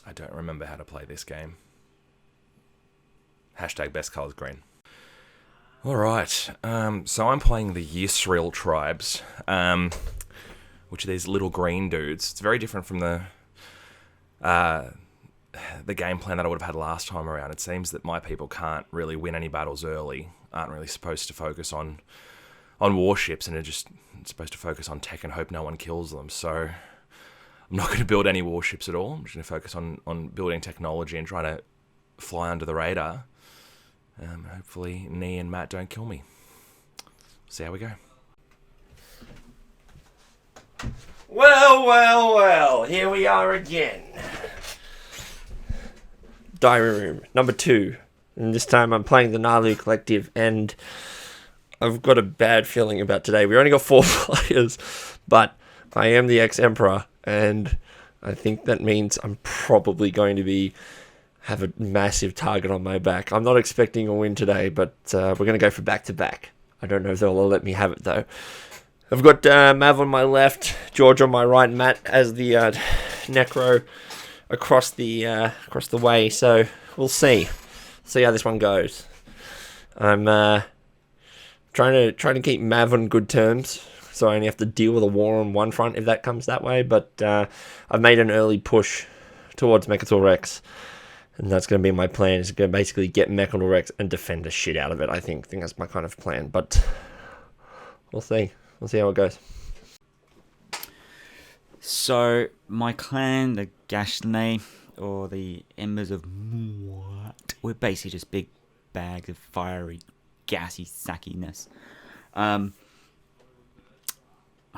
I don't remember how to play this game. Hashtag best colours green. Alright, so I'm playing the Yisrael tribes, which are these little green dudes. It's very different from the game plan that I would have had last time around. It seems that my people can't really win any battles early, aren't really supposed to focus on warships, and are just supposed to focus on tech and hope no one kills them. So I'm not going to build any warships at all. I'm just going to focus on building technology and trying to fly under the radar. Hopefully Nee and Matt don't kill me. See how we go. Well, here we are again. Diary room number 2. And this time I'm playing the Nalu Collective, and I've got a bad feeling about today. We only got 4 players, but I am the ex-Emperor, and I think that means I'm probably going to have a massive target on my back. I'm not expecting a win today, but we're going to go for back-to-back. I don't know if they'll let me have it, though. I've got Mav on my left, George on my right, Matt as the Necro across the way. So we'll see how this one goes. I'm trying to keep Mav on good terms, so I only have to deal with a war on one front if that comes that way. But I've made an early push towards Mechazor Rex, and that's going to be my plan. Is going to basically get Mechazor Rex and defend the shit out of it. I think that's my kind of plan. But we'll see. We'll see how it goes. So, my clan, the Gashlane, or the Embers of what? We're basically just big bags of fiery, gassy sackiness. My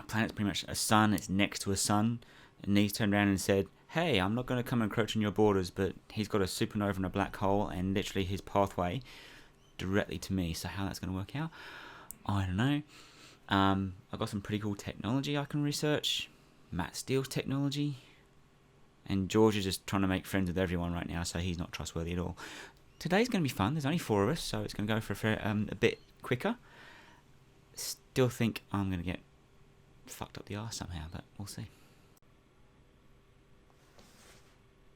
planet's pretty much a sun. It's next to a sun. And he's turned around and said, hey, I'm not going to come encroach on your borders, but he's got a supernova and a black hole, and literally his pathway directly to me. So how that's going to work out, I don't know. I've got some pretty cool technology I can research. Matt steals technology. And George is just trying to make friends with everyone right now, so he's not trustworthy at all. Today's going to be fun. There's only 4 of us, so it's going to go for a bit quicker. Still think I'm going to get fucked up the arse somehow, but we'll see.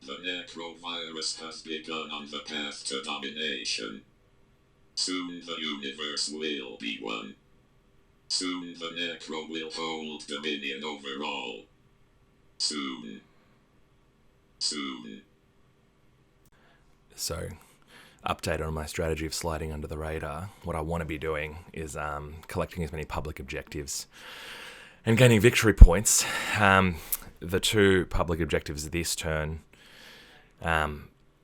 The necrovirus has begun on the path to domination. Soon the universe will be one. Soon the Necro will hold dominion over all. Soon. So, update on my strategy of sliding under the radar. What I want to be doing is collecting as many public objectives and gaining victory points. The 2 public objectives this turn, I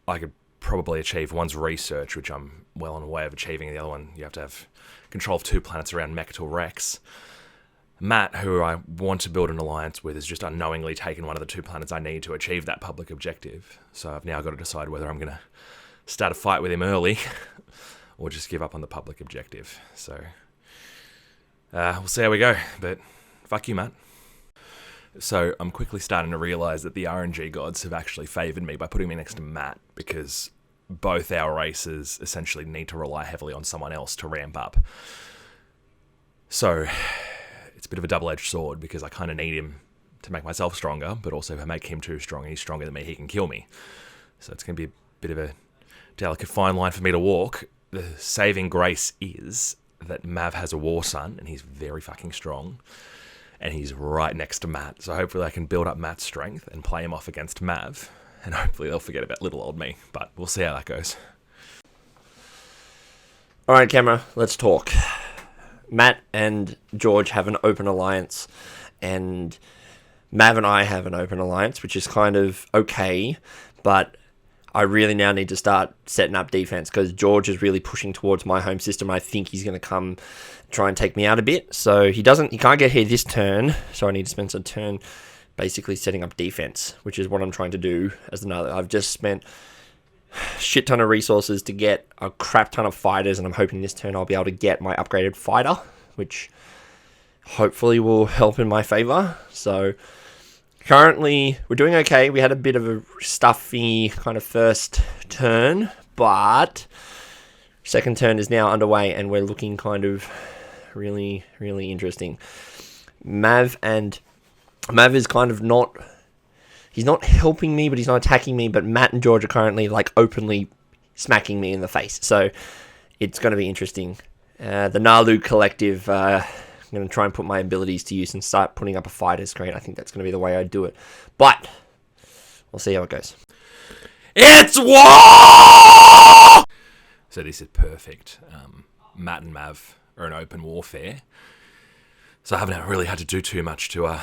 could probably achieve. One's research, which I'm well on the way of achieving. The other one, you have to have control of 2 planets around Mechazor Rex. Matt, who I want to build an alliance with, has just unknowingly taken one of the 2 planets I need to achieve that public objective. So I've now got to decide whether I'm going to start a fight with him early or just give up on the public objective. So we'll see how we go, but fuck you, Matt. So I'm quickly starting to realise that the RNG gods have actually favoured me by putting me next to Matt, because both our races essentially need to rely heavily on someone else to ramp up. So it's a bit of a double-edged sword, because I kind of need him to make myself stronger, but also if I make him too strong and he's stronger than me, he can kill me. So it's going to be a bit of a delicate fine line for me to walk. The saving grace is that Mav has a war son, and he's very fucking strong, and he's right next to Matt. So hopefully I can build up Matt's strength and play him off against Mav, and hopefully they'll forget about little old me. But we'll see how that goes. Alright, camera, let's talk. Matt and George have an open alliance, and Mav and I have an open alliance, which is kind of okay, but I really now need to start setting up defense, because George is really pushing towards my home system. I think he's going to come try and take me out a bit. So he can't get here this turn, so I need to spend some turn basically setting up defense, which is what I'm trying to do as another. I've just spent a shit ton of resources to get a crap ton of fighters, and I'm hoping this turn I'll be able to get my upgraded fighter, which hopefully will help in my favor. So currently we're doing okay. We had a bit of a stuffy kind of first turn, but second turn is now underway, and we're looking kind of really, really interesting. Mav is kind of not... He's not helping me, but he's not attacking me. But Matt and George are currently like openly smacking me in the face. So it's going to be interesting. The Nalu Collective, I'm going to try and put my abilities to use and start putting up a fighter screen. I think that's going to be the way I do it. But we'll see how it goes. It's war! So this is perfect. Matt and Mav are in open warfare. So I haven't really had to do too much to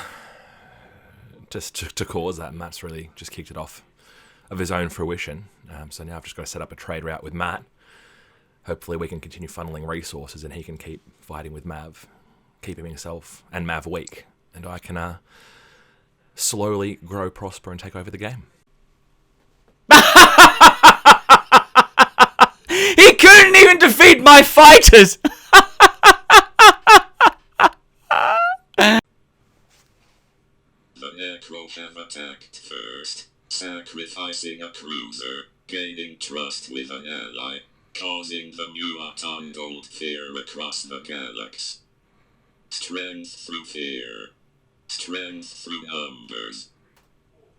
cause that. Matt's really just kicked it off of his own fruition. So now I've just got to set up a trade route with Matt. Hopefully we can continue funneling resources and he can keep fighting with Mav, keeping himself and Mav weak. And I can slowly grow, prosper, and take over the game. He couldn't even defeat my fighters! The Necro have attacked first, sacrificing a cruiser, gaining trust with an ally, causing the new untold fear across the galaxy. Strength through fear. Strength through numbers.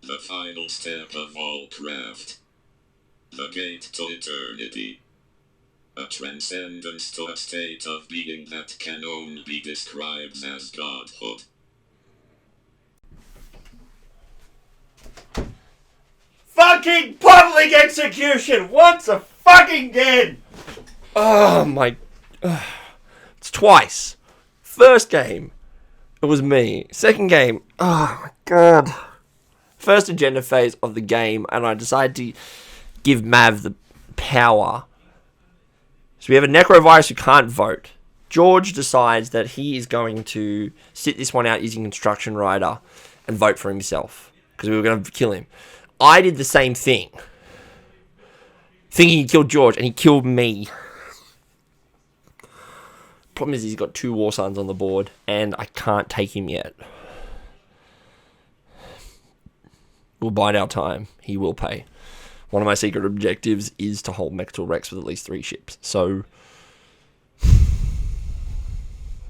The final step of all craft. The gate to eternity. A transcendence to a state of being that can only be described as godhood. Fucking public execution once again! Oh my... It's twice. First game, it was me. Second game, oh my god. First agenda phase of the game, and I decided to give Mav the power. So we have a necrovirus who can't vote. George decides that he is going to sit this one out using Construction Rider and vote for himself, because we were going to kill him. I did the same thing, thinking he killed George, and he killed me. Problem is he's got 2 War Suns on the board, and I can't take him yet. We'll bide our time. He will pay. One of my secret objectives is to hold Mechtal Rex with at least 3 ships. So,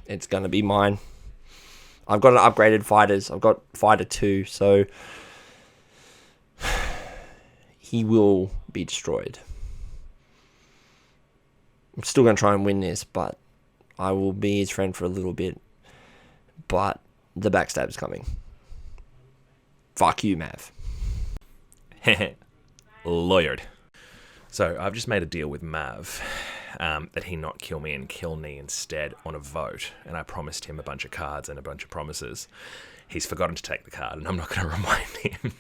it's going to be mine. I've got an upgraded fighters. I've got Fighter 2, so he will be destroyed. I'm still going to try and win this, but I will be his friend for a little bit. But the backstab's coming. Fuck you, Mav. Lawyered. So I've just made a deal with Mav that he not kill me and kill me instead on a vote. And I promised him a bunch of cards and a bunch of promises. He's forgotten to take the card, and I'm not going to remind him.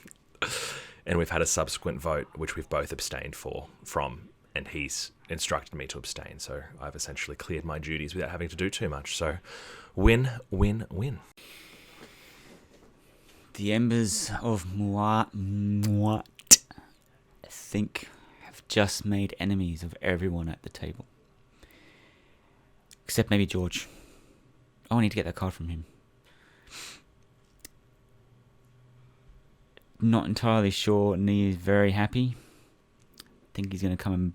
And we've had a subsequent vote, which we've both abstained from, and he's instructed me to abstain. So I've essentially cleared my duties without having to do too much. So win, win, win. The embers of Muat, I think, have just made enemies of everyone at the table. Except maybe George. Oh, I need to get that card from him. Not entirely sure Nee is very happy. Think he's going to come and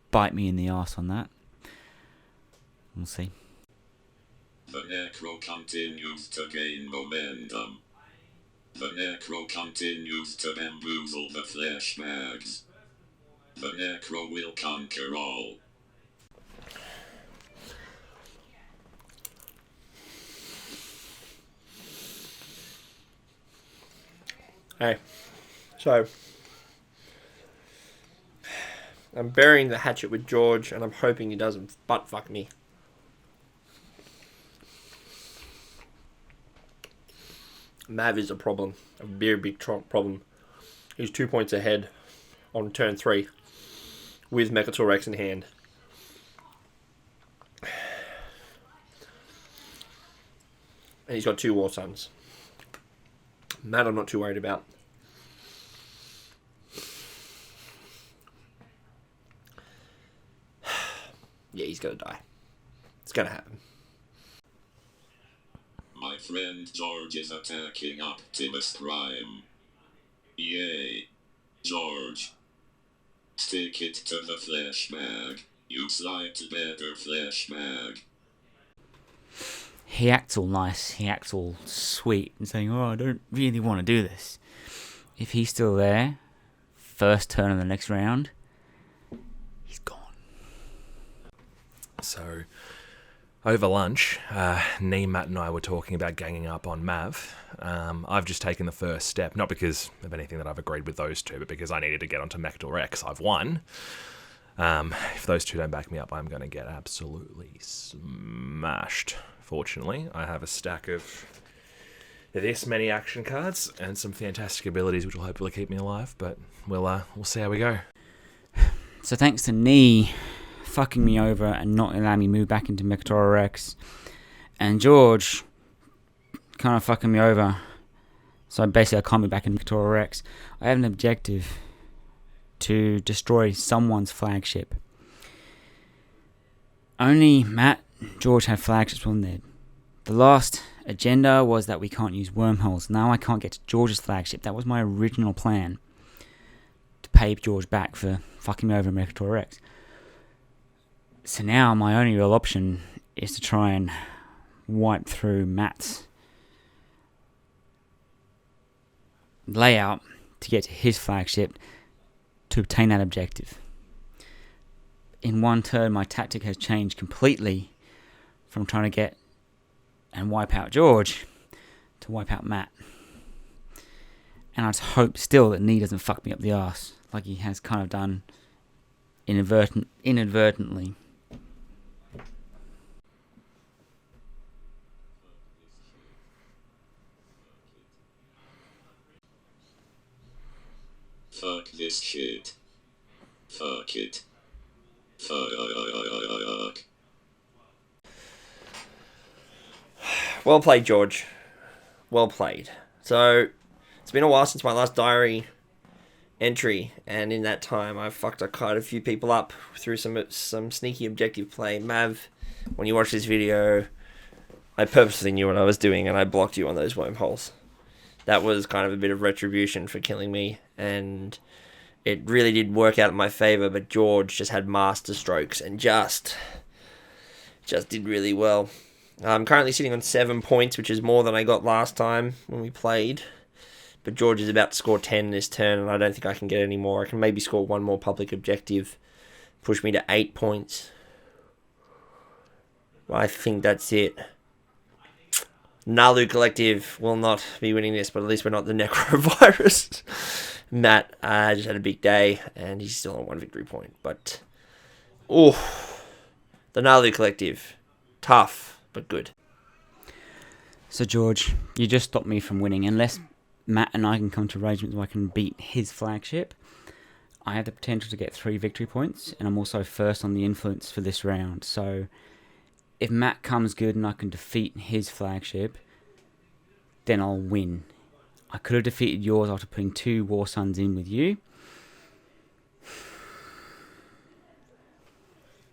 bite me in the arse on that. We'll see. The Necro continues to gain momentum. The Necro continues to bamboozle the flesh bags. The Necro will conquer all. Hey, so I'm burying the hatchet with George, and I'm hoping he doesn't butt fuck me. Mav is a problem, a very big problem. He's 2 points ahead on turn 3 with Mechtal Rex in hand. And he's got 2 War Suns. Matt I'm not too worried about. Yeah, he's gonna die. It's gonna happen. My friend George is attacking Optimus Prime. Yay. George. Stick it to the flesh bag. You slightly better flesh bag. He acts all nice, he acts all sweet and saying, oh, I don't really want to do this. if he's still there, first turn of the next round, he's gone. So, over lunch, Matt and I were talking about ganging up on Mav. I've just taken the first step, not because of anything that I've agreed with those two, but because I needed to get onto Mechtel Rex. I've won. If those two don't back me up, I'm going to get absolutely smashed. Fortunately, I have a stack of this many action cards and some fantastic abilities which will hopefully keep me alive, but we'll see how we go. So thanks to Nee fucking me over and not allowing me move back into Mechtel Rex, and George kind of fucking me over, so basically I can't be back in Mechtel Rex. I have an objective to destroy someone's flagship. Only Matt, George had flagships on there. The last agenda was that we can't use wormholes. Now I can't get to George's flagship. That was my original plan, to pay George back for fucking me over in Mechtel Rex. So now my only real option is to try and wipe through Matt's layout to get to his flagship to obtain that objective. In one turn, my tactic has changed completely from trying to get and wipe out George to wipe out Matt. And I just hope still that Nee doesn't fuck me up the arse like he has kind of done inadvertently. Fuck this shit. Fuck it. Fuck. Well played, George. Well played. So, it's been a while since my last diary entry, and in that time I've fucked quite a few people up through some sneaky objective play. Mav, when you watch this video, I purposely knew what I was doing and I blocked you on those wormholes. That was kind of a bit of retribution for killing me, and it really did work out in my favour, but George just had master strokes and just did really well. I'm currently sitting on 7 points, which is more than I got last time when we played. But George is about to score 10 this turn, and I don't think I can get any more. I can maybe score one more public objective, push me to 8 points. I think that's it. Nalu Collective will not be winning this, but at least we're not the Necrovirus. Matt just had a big day, and he's still on 1 victory point. But, the Nalu Collective, tough, but good. So George, you just stopped me from winning. Unless Matt and I can come to arrangements where I can beat his flagship, I have the potential to get 3 victory points, and I'm also first on the influence for this round. So if Matt comes good and I can defeat his flagship, then I'll win. I could have defeated yours after putting 2 War Suns in with you.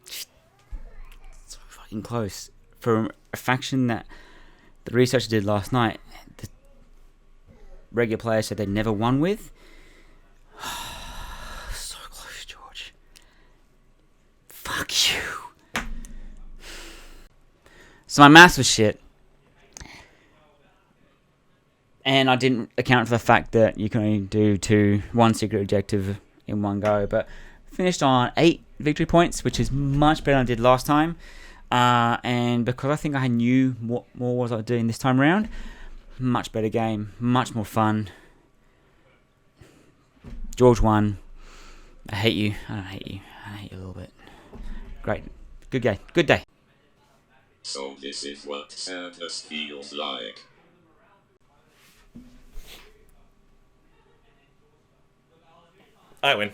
So fucking close. For a faction that the researcher did last night, the regular players said they'd never won with. So close, George. Fuck you. So my maths was shit. And I didn't account for the fact that you can only do one secret objective in one go. But finished on 8 victory points, which is much better than I did last time. And because I think I knew what more was I doing this time around, much better game, much more fun. George won. I hate you. I don't hate you. I hate you a little bit. Great. Good game. Good day. So this is what sadness feels like. I win.